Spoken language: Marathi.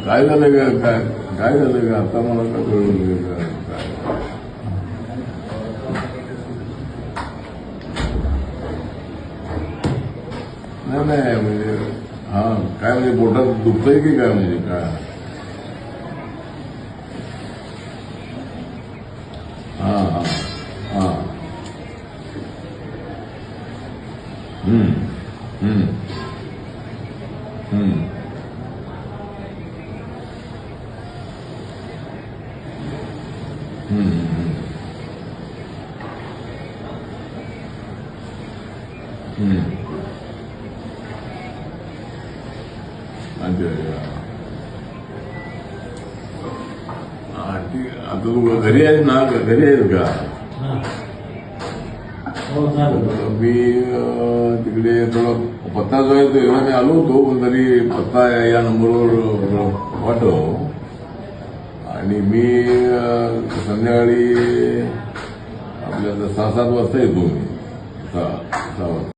काय झालं का काय काय झालं का आता मला का कळलं का काय नाही म्हणजे हा काय म्हणजे पोटात दुखतंय की काय म्हणजे काय हा हा हा हम्म हम्म हम्म हम्म हम्म अच्छा हा ठीक आहे आता तू घरी आहे ना घरी आहेस का मी तिकडे थोडं पत्ता जो आहे तो एवढा मी आलो होतो पण तरी पत्ता या नंबरवर पाठव आणि मी संध्याकाळी आपल्या 6-7 वाजता येतो मी 6 वाजता